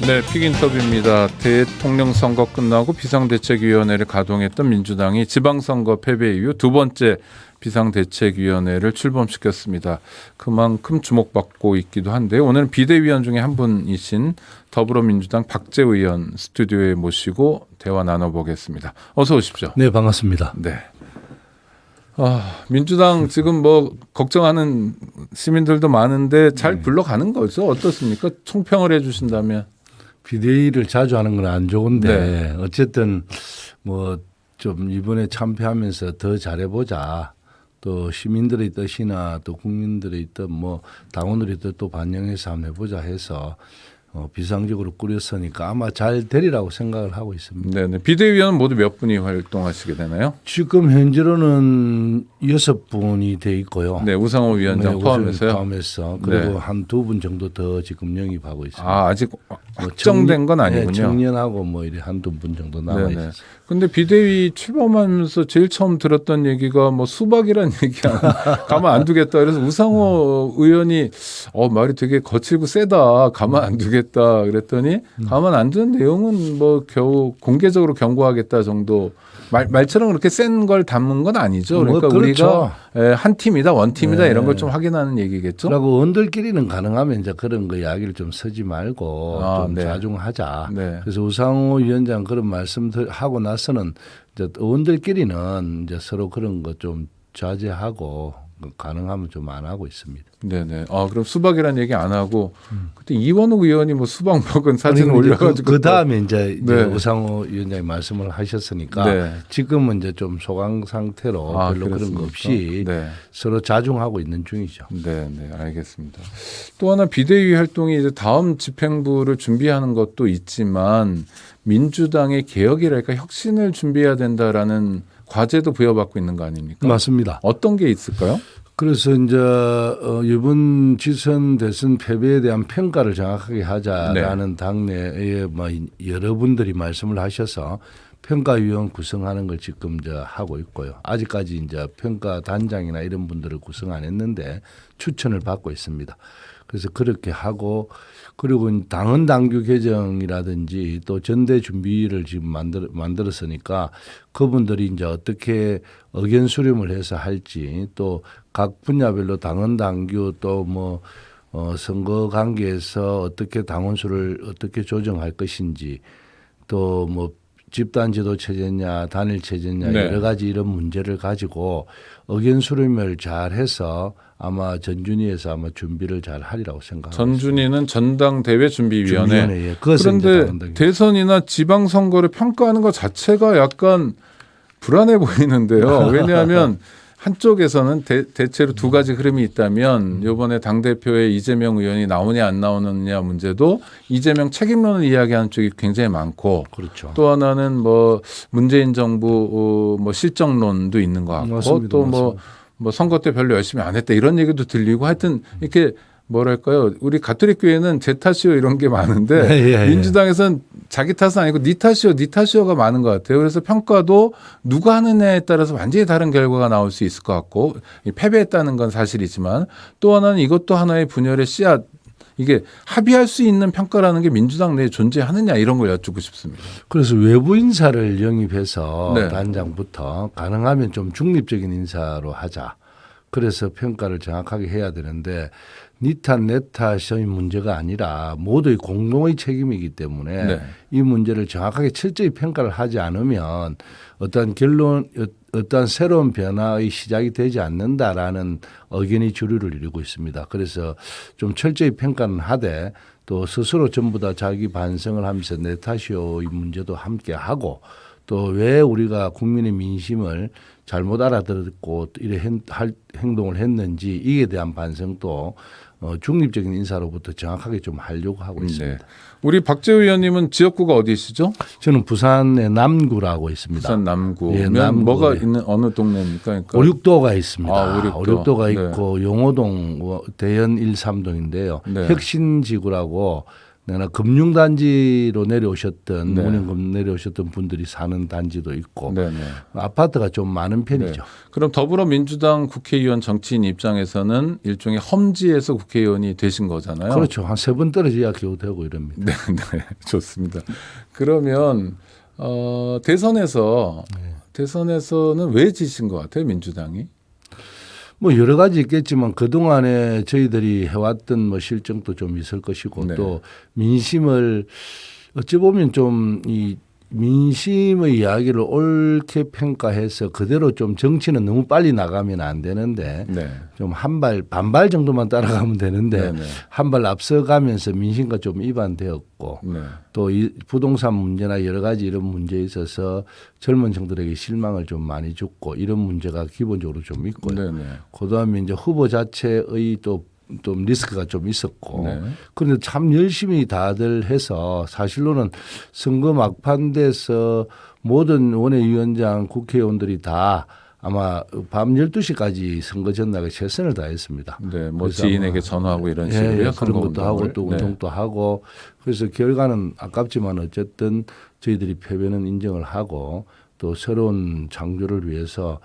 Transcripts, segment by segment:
네, 픽인터뷰입니다. 대통령 선거 끝나고 비상대책위원회를 가동했던 민주당이 지방선거 패배 이후 두 번째 비상대책위원회를 출범시켰습니다. 그만큼 주목받고 있기도 한데 오늘은 비대위원 중에 한 분이신 더불어민주당 박재우 의원 스튜디오에 모시고 대화 나눠보겠습니다. 어서 오십시오. 네, 반갑습니다. 네. 민주당 지금 뭐 걱정하는 시민들도 많은데 잘 굴러가는 거죠? 어떻습니까? 총평을 해주신다면. 비대위를 자주 하는 건 안 좋은데 네. 어쨌든 뭐 좀 이번에 참패하면서 더 잘해보자. 또 시민들의 뜻이나 또 국민들의 뜻, 뭐 당원들의 뜻도 반영해서 한번 해보자 해서 비상적으로 꾸렸으니까 아마 잘 되리라고 생각을 하고 있습니다. 네네. 비대위원은 모두 몇 분이 활동하시게 되나요? 지금 현재로는 6분이 돼 있고요. 네, 우상호 위원장 네, 포함해서요. 포함해서 그리고 네. 한 2분 정도 더 지금 영입하고 있습니다. 아직 확정된 건 아니군요. 네, 청년하고 뭐 이래 한두 분 정도 남아 네네. 있어요. 근데 비대위 출범하면서 제일 처음 들었던 얘기가 뭐 수박이란 얘기 가만 안 두겠다. 그래서 우상호 의원이 말이 되게 거칠고 세다. 가만 안 두겠다. 그랬더니 가만 안 두는 내용은 뭐 겨우 공개적으로 경고하겠다 정도. 말처럼 그렇게 센 걸 담은 건 아니죠. 그러니까 뭐 그렇죠. 우리가 한 팀이다, 원팀이다 네. 이런 걸 좀 확인하는 얘기겠죠. 그리고 의원들끼리는 가능하면 이제 그런 거 이야기를 좀 쓰지 말고 좀 네. 자중하자. 네. 그래서 우상호 위원장 그런 말씀들 하고 나서는 이제 의원들끼리는 이제 서로 그런 거 좀 자제하고 가능하면 좀 안 하고 있습니다. 네네. 그럼 수박이란 얘기 안 하고 그때 이원욱 의원이 뭐 수박 먹은 사진 아니, 올려가지고 그 다음에 이제 네. 우상호 위원장이 말씀을 하셨으니까 네. 지금은 이제 좀 소강 상태로 별로 그런 거 없이 네. 서로 자중하고 있는 중이죠. 네, 알겠습니다. 또 하나 비대위 활동이 이제 다음 집행부를 준비하는 것도 있지만 민주당의 개혁이랄까 혁신을 준비해야 된다라는 과제도 부여받고 있는 거 아닙니까? 맞습니다. 어떤 게 있을까요? 그래서 이제 이번 지선 대선 패배에 대한 평가를 정확하게 하자라는 당내에 뭐 여러분들이 말씀을 하셔서 평가위원 구성하는 걸 지금 이제 하고 있고요. 아직까지 이제 평가 단장이나 이런 분들을 구성 안 했는데 추천을 받고 있습니다. 그래서 그렇게 하고 그리고 당헌 당규 개정이라든지 또 전대 준비를 지금 만들었으니까 그분들이 이제 어떻게 의견 수렴을 해서 할지 또 각 분야별로 당헌 당규 또 뭐 선거 관계에서 어떻게 당원 수를 어떻게 조정할 것인지 또 뭐 집단 지도 체제냐 단일 체제냐 네. 여러 가지 이런 문제를 가지고 의견 수렴을 잘 해서 아마 전준위에서 아마 준비를 잘 하리라고 생각합니다. 전준위는 전당대회 준비위원회. 예. 그런데 대선이나 지방선거를 평가하는 것 자체가 약간 불안해 보이는데요. 왜냐하면 한쪽에서는 대체로 두 가지 흐름이 있다면 이번에 당대표에 이재명 의원이 나오냐 안 나오느냐 문제도 이재명 책임론을 이야기하는 쪽이 굉장히 많고 그렇죠. 또 하나는 뭐 문재인 정부 뭐 실정론도 있는 것 같고 또 뭐 선거 때 별로 열심히 안 했다 이런 얘기도 들리고 하여튼 이렇게 뭐랄까요. 우리 가톨릭 교회는 제 탓이요 이런 게 많은데 민주당에서는 자기 탓은 아니고 니 탓이요가 많은 것 같아요. 그래서 평가도 누가 하느냐에 따라서 완전히 다른 결과가 나올 수 있을 것 같고 패배했다는 건 사실이지만 또 하나는 이것도 하나의 분열의 씨앗 이게 합의할 수 있는 평가라는 게 민주당 내에 존재하느냐 이런 걸 여쭙고 싶습니다. 그래서 외부 인사를 영입해서 네. 단장부터 가능하면 좀 중립적인 인사로 하자. 그래서 평가를 정확하게 해야 되는데 니 탓 내 탓의 문제가 아니라 모두의 공동의 책임이기 때문에 네. 이 문제를 정확하게 철저히 평가를 하지 않으면 어떠한 새로운 변화의 시작이 되지 않는다라는 의견이 주류를 이루고 있습니다. 그래서 좀 철저히 평가는 하되 또 스스로 전부 다 자기 반성을 하면서 내 탓이요의 문제도 함께 하고 또 왜 우리가 국민의 민심을 잘못 알아듣고 이런 행동을 했는지 이에 대한 반성도 중립적인 인사로부터 정확하게 좀 하려고 하고 있습니다. 네. 우리 박재우 의원님은 지역구가 어디시죠? 저는 부산의 남구라고 있습니다. 부산 남구. 예, 남구. 뭐가 있는 어느 동네입니까? 그러니까 오륙도가 있습니다. 오륙도. 오륙도가 네. 있고 용호동 대연 1, 3동인데요. 네. 혁신지구라고 금융단지로 내려오셨던 네. 운영금 내려오셨던 분들이 사는 단지도 있고 네네. 아파트가 좀 많은 편이죠. 네. 그럼 더불어민주당 국회의원 정치인 입장에서는 일종의 험지에서 국회의원이 되신 거잖아요. 그렇죠. 한 3번 떨어져야 겨우 되고 이럽니다. 네, 네, 좋습니다. 그러면 대선에서는 왜 지신 것 같아요, 민주당이? 뭐 여러 가지 있겠지만 그 동안에 저희들이 해왔던 뭐 실정도 좀 있을 것이고 네. 또 민심을 어찌 보면 좀 이 민심의 이야기를 옳게 평가해서 그대로 좀 정치는 너무 빨리 나가면 안 되는데 네. 좀 반발 정도만 따라가면 되는데 네, 네. 한 발 앞서가면서 민심과 좀 위반되었고 네. 또 이 부동산 문제나 여러 가지 이런 문제에 있어서 젊은 층들에게 실망을 좀 많이 줬고 이런 문제가 기본적으로 좀 있고요. 네, 네. 그다음에 이제 후보 자체의 또 리스크가 좀 있었고 네. 그런데 참 열심히 다들 해서 사실로는 선거 막판돼서 모든 원외위원장 국회의원들이 다 아마 밤 12시까지 선거 전날에 최선을 다했습니다. 네, 뭐 그래서 지인에게 전화하고 이런 식으로요. 그런 것도 하고 또 네. 운동도 하고 그래서 결과는 아깝지만 어쨌든 저희들이 패배는 인정을 하고 또 새로운 창조를 위해서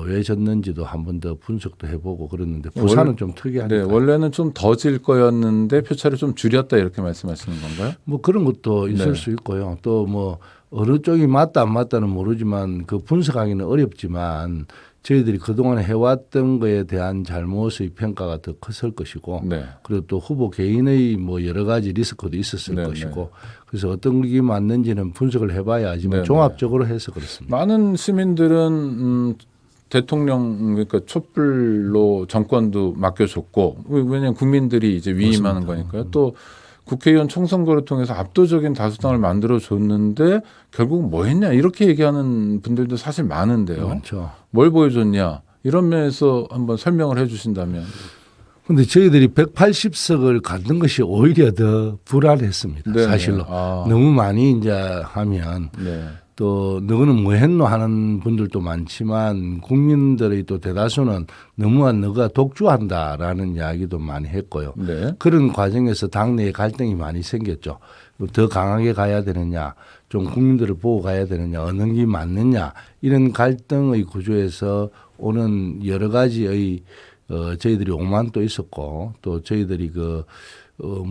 왜 졌는지도 한 번 더 분석도 해보고 그랬는데 부산은 좀 특이하니까. 네, 원래는 좀 더 질 거였는데 표차를 좀 줄였다 이렇게 말씀하시는 건가요? 뭐 그런 것도 있을 네. 수 있고요. 또 뭐 어느 쪽이 맞다 안 맞다는 모르지만 그 분석하기는 어렵지만 저희들이 그동안 해왔던 거에 대한 잘못의 평가가 더 컸을 것이고 네. 그리고 또 후보 개인의 뭐 여러 가지 리스크도 있었을 네, 것이고 그래서 어떤 게 맞는지는 분석을 해봐야 하지만 네, 종합적으로 해서 그렇습니다. 많은 시민들은 대통령 그러니까 촛불로 정권도 맡겨줬고 왜냐하면 국민들이 이제 위임하는 거니까요. 또 국회의원 총선거를 통해서 압도적인 다수당을 만들어줬는데 결국 뭐 했냐 이렇게 얘기하는 분들도 사실 많은데요. 그렇죠. 뭘 보여줬냐 이런 면에서 한번 설명을 해주신다면. 근데 저희들이 180석을 갖는 것이 오히려 더 불안했습니다. 네네. 사실로. 아. 너무 많이 이제 하면 네. 또 너는 뭐 했노 하는 분들도 많지만 국민들의 또 대다수는 너무한 너가 독주한다라는 이야기도 많이 했고요. 네. 그런 과정에서 당내에 갈등이 많이 생겼죠. 더 강하게 가야 되느냐, 좀 국민들을 보고 가야 되느냐, 어느 게 맞느냐 이런 갈등의 구조에서 오는 여러 가지의 저희들이 오만도 있었고 또 저희들이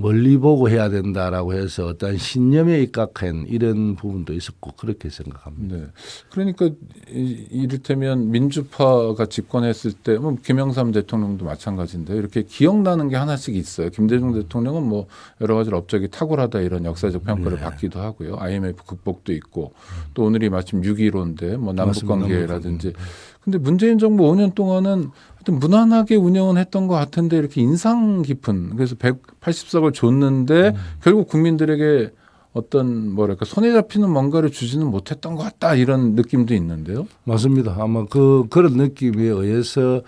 멀리 보고 해야 된다라고 해서 어떤 신념에 입각한 이런 부분도 있었고 그렇게 생각합니다. 네. 그러니까 이를테면 민주파가 집권했을 때 뭐 김영삼 대통령도 마찬가지인데 이렇게 기억나는 게 하나씩 있어요. 김대중 대통령은 뭐 여러 가지로 업적이 탁월하다 이런 역사적 평가를 받기도 하고요. IMF 극복도 있고 또 오늘이 마침 6.15인데 뭐 남북관계라든지 근데 문재인 정부 5년 동안은 하여튼 무난하게 운영은 했던 것 같은데 이렇게 인상 깊은 그래서 180석을 줬는데 결국 국민들에게 어떤 뭐랄까 손에 잡히는 뭔가를 주지는 못했던 것 같다 이런 느낌도 있는데요. 맞습니다. 아마 그런 느낌에 의해서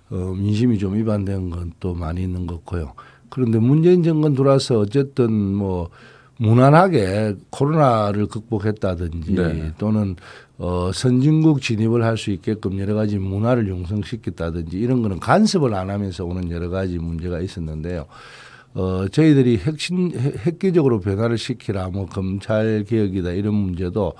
민심이 좀 위반된 건 또 많이 있는 것 같고요. 그런데 문재인 정권 들어와서 어쨌든 뭐 무난하게 코로나를 극복했다든지 네. 또는 선진국 진입을 할 수 있게끔 여러 가지 문화를 형성시켰다든지 이런 거는 간섭을 안 하면서 오는 여러 가지 문제가 있었는데요. 저희들이 획기적으로 변화를 시키라 뭐 검찰 개혁이다 이런 문제도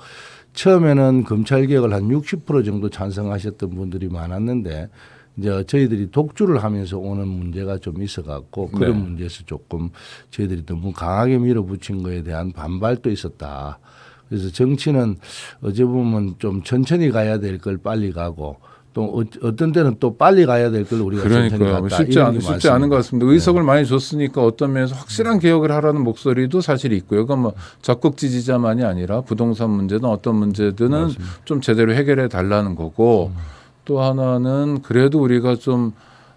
처음에는 검찰 개혁을 한 60% 정도 찬성하셨던 분들이 많았는데 이제 저희들이 독주를 하면서 오는 문제가 좀 있어갖고 그런 네. 문제에서 조금 저희들이 너무 강하게 밀어붙인 거에 대한 반발도 있었다. 그래서 정치는 어찌 보면 좀 천천히 가야 될 걸 빨리 가고 또 어떤 때는 또 빨리 가야 될 걸 우리가 천천히 그러니까요. 갔다. 쉽지 않은 것 같습니다. 의석을 많이 줬으니까 어떤 면에서 확실한 개혁을 하라는 목소리도 사실 있고요. 그건 뭐 적극 지지자만이 아니라 부동산 문제든 어떤 문제들은 맞습니다. 좀 제대로 해결해 달라는 거고 또 하나는 그래도 우리가 좀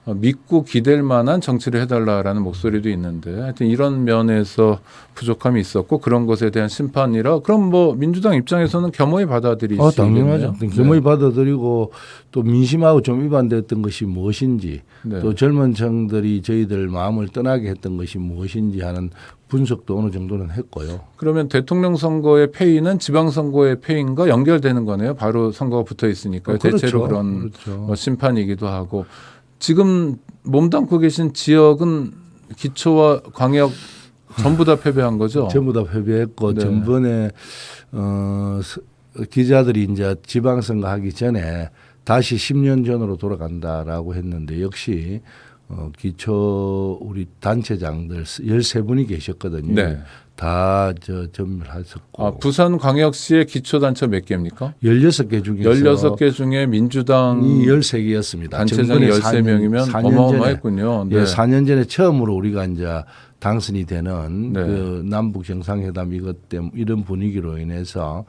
믿고 기댈 만한 정치를 해달라라는 목소리도 있는데 하여튼 이런 면에서 부족함이 있었고 그런 것에 대한 심판이라 그럼 뭐 민주당 입장에서는 겸허히 받아들이시겠네요. 당연하죠. 겸허히 받아들이고 또 민심하고 좀 위반됐던 것이 무엇인지 네. 또 젊은 층들이 저희들 마음을 떠나게 했던 것이 무엇인지 하는 분석도 어느 정도는 했고요. 그러면 대통령 선거의 패인은 지방 선거의 패인과 연결되는 거네요. 바로 선거가 붙어 있으니까 그렇죠. 대체로 그런 그렇죠. 뭐 심판이기도 하고 지금 몸담고 계신 지역은 기초와 광역 전부 다 패배한 거죠. 전부 다 패배했고 네. 전번에 기자들이 이제 지방선거 하기 전에 다시 10년 전으로 돌아간다라고 했는데 역시 기초 우리 단체장들 13분이 계셨거든요. 네. 다 전멸하셨고. 부산광역시의 기초단체 몇 개입니까? 16개 중에서 16개 중에 민주당이 13개였습니다. 단체장이 13명이면 어마어마했군요. 네. 4년 전에 처음으로 우리가 이제 당선이 되는 네. 그 남북 정상회담 이것 때문에 이런 분위기로 인해서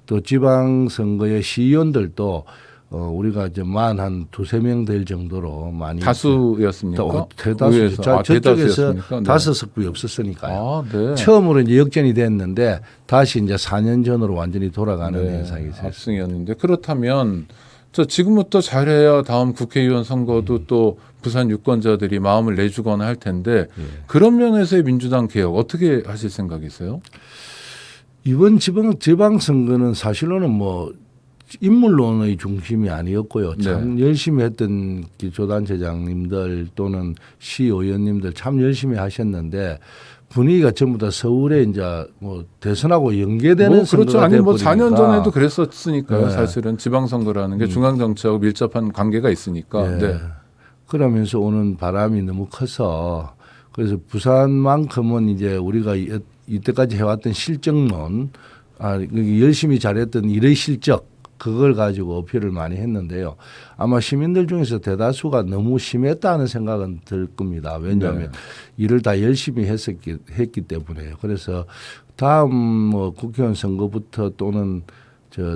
또 지방선거의 시의원들도 우리가 이제 한 두세 명 될 정도로 많이 다수였습니까? 대다수. 저쪽에서 네. 5석구이 없었으니까요. 네. 처음으로 이제 역전이 됐는데 다시 이제 4년 전으로 완전히 돌아가는 네. 현상이 있어요. 압승이었는데 그렇다면 지금부터 잘해야 다음 국회의원 선거도 또 부산 유권자들이 마음을 내주거나 할 텐데 그런 면에서의 민주당 개혁 어떻게 하실 생각이세요? 이번 지방선거는 사실로는 뭐 인물론의 중심이 아니었고요. 참 열심히 했던 기초단체장님들 또는 시의원님들 참 열심히 하셨는데 분위기가 전부 다 서울에 이제 뭐 대선하고 연계되는 그렇죠. 선거가 아니 뭐 돼버리니까. 4년 전에도 그랬었으니까요. 네. 사실은 지방선거라는 게 중앙정치하고 밀접한 관계가 있으니까. 네. 그러면서 오는 바람이 너무 커서 그래서 부산만큼은 이제 우리가 이때까지 해왔던 실적론, 열심히 잘했던 일의 실적 그걸 가지고 어필을 많이 했는데요. 아마 시민들 중에서 대다수가 너무 심했다는 생각은 들 겁니다. 왜냐하면 일을 다 열심히 했기 때문에요. 그래서 다음 뭐 국회의원 선거부터 또는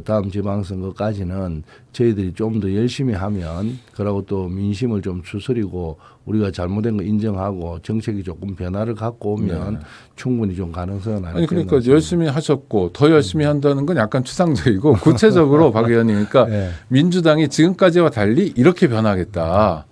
다음 지방선거까지는 저희들이 좀 더 열심히 하면 그러고 또 민심을 좀 추스리고 우리가 잘못된 거 인정하고 정책이 조금 변화를 갖고 오면 충분히 좀 가능성은 아니 그러니까 열심히 하셨고 더 열심히 한다는 건 약간 추상적이고 구체적으로 박 의원님 그러니까 민주당이 지금까지와 달리 이렇게 변하겠다.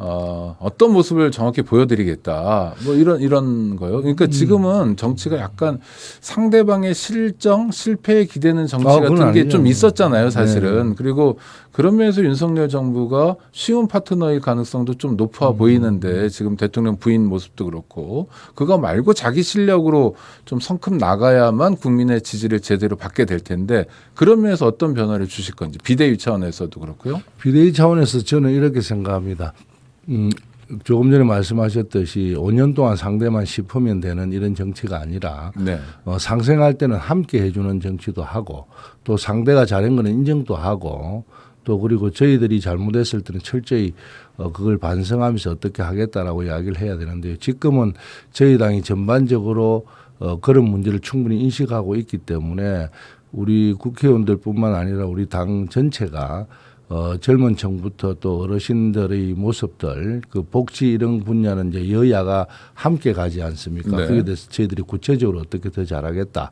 어떤 모습을 정확히 보여드리겠다. 뭐 이런 거요. 그러니까 지금은 정치가 약간 상대방의 실패에 기대는 정치 같은 게 좀 있었잖아요, 사실은. 그리고 그런 면에서 윤석열 정부가 쉬운 파트너일 가능성도 좀 높아 보이는데 지금 대통령 부인 모습도 그렇고 그거 말고 자기 실력으로 좀 성큼 나가야만 국민의 지지를 제대로 받게 될 텐데 그런 면에서 어떤 변화를 주실 건지 비대위 차원에서도 그렇고요. 비대위 차원에서 저는 이렇게 생각합니다. 조금 전에 말씀하셨듯이 5년 동안 상대만 짚으면 되는 이런 정치가 아니라 상생할 때는 함께 해주는 정치도 하고 또 상대가 잘한 거는 인정도 하고 또 그리고 저희들이 잘못했을 때는 철저히 그걸 반성하면서 어떻게 하겠다라고 이야기를 해야 되는데요. 지금은 저희 당이 전반적으로 그런 문제를 충분히 인식하고 있기 때문에 우리 국회의원들뿐만 아니라 우리 당 전체가 젊은 층부터 또 어르신들의 모습들, 그 복지 이런 분야는 이제 여야가 함께 가지 않습니까? 그에 대해서 저희들이 구체적으로 어떻게 더 잘하겠다.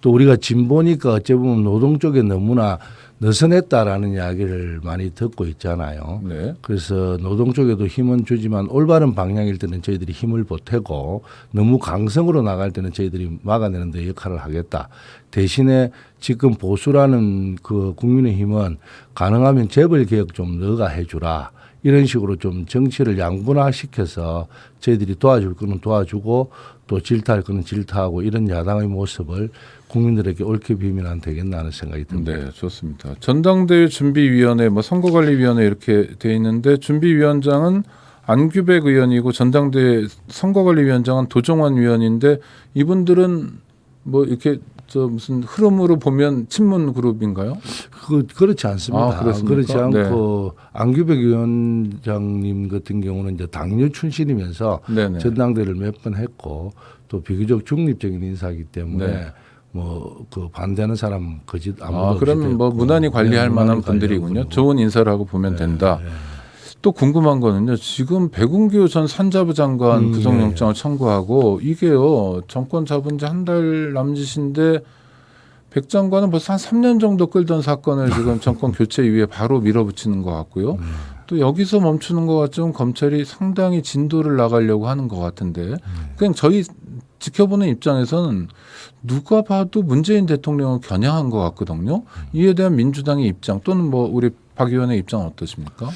또 우리가 진보니까 어찌 보면 노동 쪽에 너무나 느슨했다라는 이야기를 많이 듣고 있잖아요. 그래서 노동 쪽에도 힘은 주지만 올바른 방향일 때는 저희들이 힘을 보태고 너무 강성으로 나갈 때는 저희들이 막아내는 데 역할을 하겠다. 대신에 지금 보수라는 그 국민의힘은 가능하면 재벌 개혁 좀 너가 해주라. 이런 식으로 좀 정치를 양분화시켜서 저희들이 도와줄 거는 도와주고 또 질타할 거는 질타하고 이런 야당의 모습을 국민들에게 옳게 비면 안 되겠나 하는 생각이 듭니다. 네, 좋습니다. 전당대회 준비위원회, 선거관리위원회 이렇게 돼 있는데 준비위원장은 안규백 의원이고 전당대회 선거관리위원장은 도종환 위원인데 이분들은 이렇게 무슨 흐름으로 보면 친문 그룹인가요? 그렇지 않습니다. 그렇지 않고 안규백 위원장님 같은 경우는 이제 당뇨 출신이면서 전당대회를 몇 번 했고 또 비교적 중립적인 인사이기 때문에 그 반대하는 사람 아무도 그러면 무난히 관리할 만한 분들이군요. 좋은 인사라고 보면 된다. 또 궁금한 거는요. 지금 백운규 전 산자부 장관 구속영장을 청구하고 이게요. 정권 잡은 지 한 달 남짓인데 백 장관은 벌써 한 3년 정도 끌던 사건을 지금 정권 교체 이후에 바로 밀어붙이는 것 같고요. 또 여기서 멈추는 것 같지만 검찰이 상당히 진도를 나가려고 하는 것 같은데 그냥 저희 지켜보는 입장에서는 누가 봐도 문재인 대통령을 겨냥한 것 같거든요. 이에 대한 민주당의 입장 또는 우리 박 의원의 입장은 어떠십니까?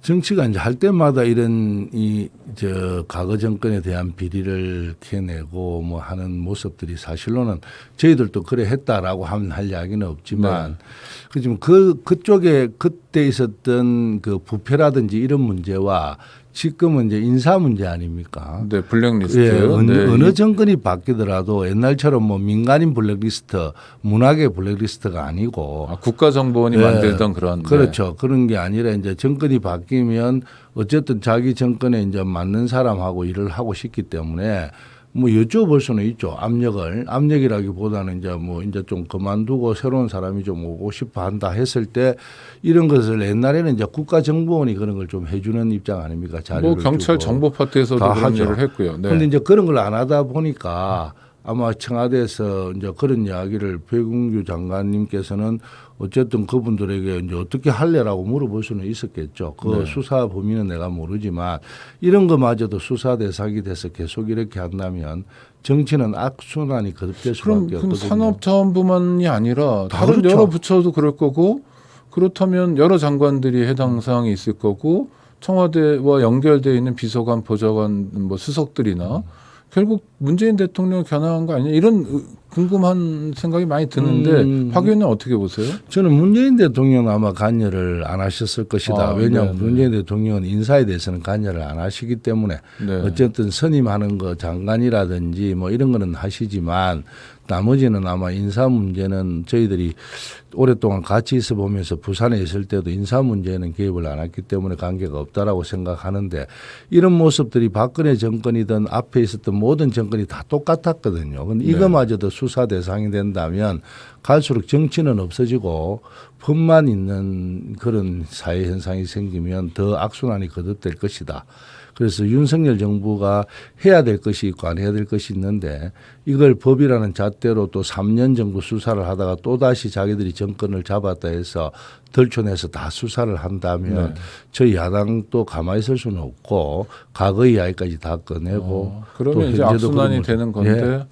정치가 이제 할 때마다 이런 과거 정권에 대한 비리를 캐내고 뭐 하는 모습들이 사실로는 저희들도 그래 했다라고 하면 할 이야기는 없지만 그렇지만 그쪽에 그때 있었던 그 부패라든지 이런 문제와 지금은 이제 인사 문제 아닙니까? 네, 블랙리스트. 예, 어느 정권이 바뀌더라도 옛날처럼 뭐 민간인 블랙리스트, 문학의 블랙리스트가 아니고 국가정보원이 만들던 그런. 그렇죠. 그런 게 아니라 이제 정권이 바뀌면 어쨌든 자기 정권에 이제 맞는 사람하고 일을 하고 싶기 때문에 뭐 여쭤볼 수는 있죠. 압력이라기보다는 이제 좀 그만두고 새로운 사람이 좀 오고 싶어 한다 했을 때 이런 것을 옛날에는 이제 국가정보원이 그런 걸 좀 해주는 입장 아닙니까? 자료를 뭐 경찰 주고. 정보 파트에서도 다 그런 하죠. 일을 했고요. 네. 그런데 이제 그런 걸 안 하다 보니까 아마 청와대에서 이제 그런 이야기를 백운규 장관님께서는 어쨌든 그분들에게 이제 어떻게 할래라고 물어볼 수는 있었겠죠. 그 수사 범위는 내가 모르지만 이런 거마저도 수사 대상이 돼서 계속 이렇게 한다면 정치는 악순환이 거듭될 수밖에 그럼 없거든요. 산업자원부만이 아니라 다 다른 그렇죠. 여러 부처도 그럴 거고 그렇다면 여러 장관들이 해당 사항이 있을 거고 청와대와 연결되어 있는 비서관, 보좌관, 뭐 수석들이나 결국 문재인 대통령 겨냥한 거 아니냐 이런 궁금한 생각이 많이 드는데 박 의원은 어떻게 보세요? 저는 문재인 대통령은 아마 관여를 안 하셨을 것이다. 왜냐하면 문재인 대통령은 인사에 대해서는 관여를 안 하시기 때문에 어쨌든 선임하는 거 장관이라든지 뭐 이런 거는 하시지만 나머지는 아마 인사 문제는 저희들이 오랫동안 같이 있어 보면서 부산에 있을 때도 인사 문제는 개입을 안 했기 때문에 관계가 없다라고 생각하는데 이런 모습들이 박근혜 정권이든 앞에 있었던 모든 정권이 다 똑같았거든요. 근데 이거마저도 수사 대상이 된다면 갈수록 정치는 없어지고 법만 있는 그런 사회 현상이 생기면 더 악순환이 거듭될 것이다. 그래서 윤석열 정부가 해야 될 것이 있고 안 해야 될 것이 있는데 이걸 법이라는 잣대로 또 3년 정도 수사를 하다가 또다시 자기들이 정권을 잡았다 해서 덜쳐내서 다 수사를 한다면 저희 야당도 가만히 있을 수는 없고 과거 이야기까지 다 꺼내고 그러면 이제 악순환이 되는 건데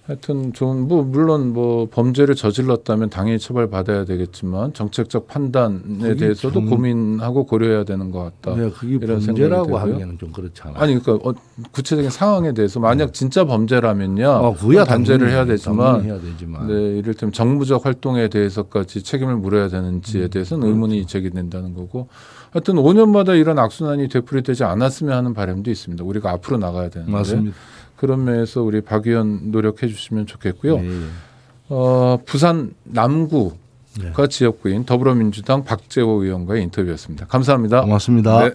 하여튼 좀 뭐 물론 뭐 범죄를 저질렀다면 당연히 처벌받아야 되겠지만 정책적 판단에 대해서도 고민하고 고려해야 되는 것 같다. 네, 그게 이런 범죄라고 하기에는 좀 그렇잖아요. 아니 그러니까 구체적인 상황에 대해서 만약 진짜 범죄라면요 그야 단죄를 해야 되지만, 해야 되지만. 네, 이를테면 정무적 활동에 대해서까지 책임을 물어야 되는지에 대해서는 의문이 제기된다는 거고 하여튼 5년마다 이런 악순환이 되풀이되지 않았으면 하는 바람도 있습니다. 우리가 앞으로 나가야 되는데. 맞습니다. 그런 면에서 우리 박 의원 노력해 주시면 좋겠고요. 네. 부산 남구가 지역구인 더불어민주당 박재호 의원과의 인터뷰였습니다. 감사합니다. 고맙습니다. 네.